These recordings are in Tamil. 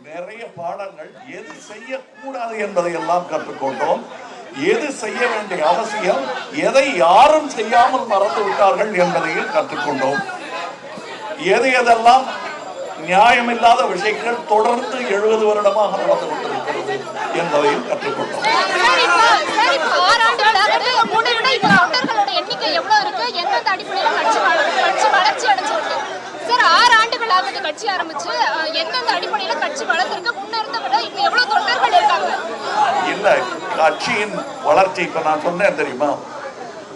நிறைய பாடங்கள் எது செய்யக்கூடாது என்பதை எல்லாம் கற்றுக்கொண்டோம். எது செய்ய வேண்டிய அவசியம், எதை யாரும் செய்யாமல் மறந்து விட்டார்கள் என்பதையும் கற்றுக்கொண்டோம். எதெல்லாம் நியாயமில்லாத விஷயங்கள் தொடர்ந்து 70 வருடமாக நடந்து கொண்டிருக்கிறது என்பதையும் கற்றுக்கொண்டோம். கட்சி ஆரம்பிச்சு எந்தெந்த அடிப்படையில கட்சி வளர்ந்திருக்கு, முன்னிருந்த விட இப்ப எவ்வளவு தொண்டர்கள் இருக்காங்க? இல்ல, கட்சியின் வளர்ச்சி இப்ப நான் சொன்னேன் தெரியுமா,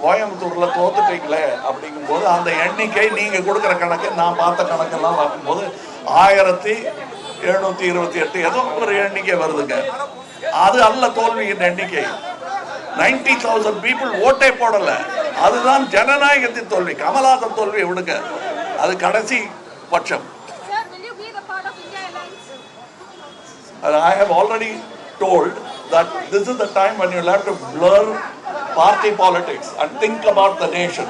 கோயம்புத்தூர்ல தோத்துட்டீங்களே அப்படிங்கும் போது அந்த எண்ணிக்கை நீங்க கொடுக்கிற கணக்கு நான் பார்த்த கணக்கெல்லாம் பார்க்கும்போது 1728 ஏதோ ஒரு எண்ணிக்கை வருதுங்க. அது அல்ல தோல்வியின் எண்ணிக்கை. 90,000 பீப்புள் ஓட்டே போடல. அதுதான் ஜனநாயகத்தின் தோல்வி. கமல்ஹாசன் தோல்வி விடுங்க, அது கடைசி பட்சம். I have already told that this is the time when you have to blur party politics and think about the nation.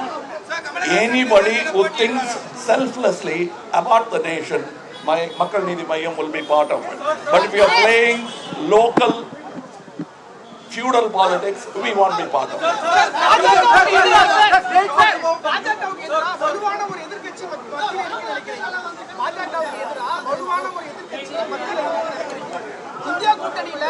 Anybody who thinks selflessly about the nation, my Makkal Needhi Mayyam will be part of it. But if you are playing local feudal politics, we won't be part of it. India கூட்டணியில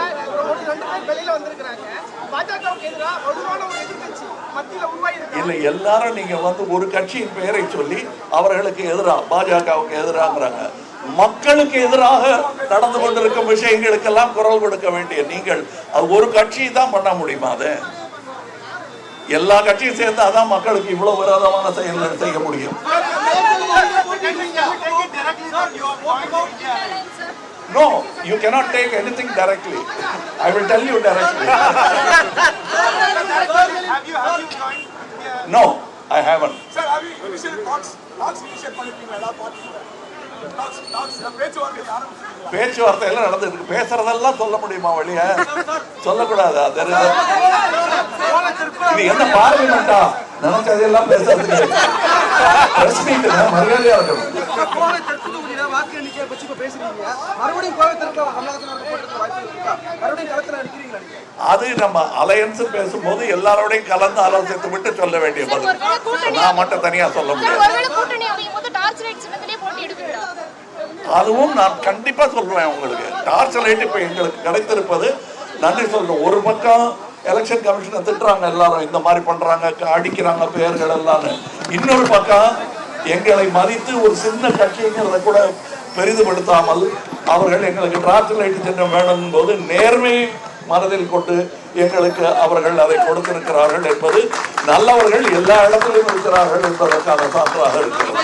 ஒரு 2 பேர் வெளியில வந்திருக்காங்க. பாஜகவுக்கு எதிராக வலுவான ஒரு எதிர்க்கட்சி மத்தியில உருவாயிருக்கு. இல்ல, எல்லாரும் நீங்க ஒரு கட்சியின் பெயரை சொல்லி அவர்களுக்கு எதிராக, பாஜகவுக்கு எதிராகிறாங்க. மக்களுக்கு எதிராக நடந்து கொண்டிருக்கும் விஷயங்களுக்கெல்லாம் குரல் கொடுக்க வேண்டிய நீங்கள் அது ஒரு கட்சி தான் பண்ண முடியுமா? அது எல்லா கட்சியும் சேர்ந்து அதான் மக்களுக்கு இவ்வளவு விரோதமான செயல்கள் செய்ய முடியும். No, you cannot take anything directly. I will tell you directly. Have you joined? No, I haven't. Sir, have you initiated talks initiate பண்ணிட்டீங்களா? பேச்சுவார்த்தை எல்லாம் நடந்துருக்கு. பேசுறதெல்லாம் சொல்ல முடியுமா? வழிய சொல்லக்கூடாது. இது என்ன பார்லிமெண்டா? நினைச்சதெல்லாம் பேசுறதுக்கு மரியாதையா இருக்கணும். அது நம்ம அலையன்ஸ் பேசும்போது எல்லாரோடையும் கலந்து ஆலோசித்து விட்டு சொல்ல வேண்டிய பதில். நான் மட்டும் தனியா சொல்ல முடியாது. அதுவும் நான் கண்டிப்பா சொல்றேன் உங்களுக்கு. டார்ச் லைட் இப்ப எங்களுக்கு கிடைத்திருப்பது நன்றி சொல்றேன். ஒரு பக்கம் எலெக்ஷன் கமிஷனை திட்டுறாங்க, எல்லாரும் இந்த மாதிரி பண்றாங்க, அடிக்கிறாங்க பெயர்கள் எல்லாம். இன்னொரு பக்கம் எங்களை மதித்து ஒரு சின்ன கட்சிங்கிறத கூட பெரிதுபடுத்தாமல் அவர்கள் எங்களுக்கு டார்ச் லைட் சின்னம் வேணும் போது நேர்மை மனதில் கொண்டு எங்களுக்கு அவர்கள் அதை கொடுத்திருக்கிறார்கள் என்பது நல்லவர்கள் எல்லா இடத்திலும் இருக்கிறார்கள் என்பதற்கான சான்றாக இருக்கிறது.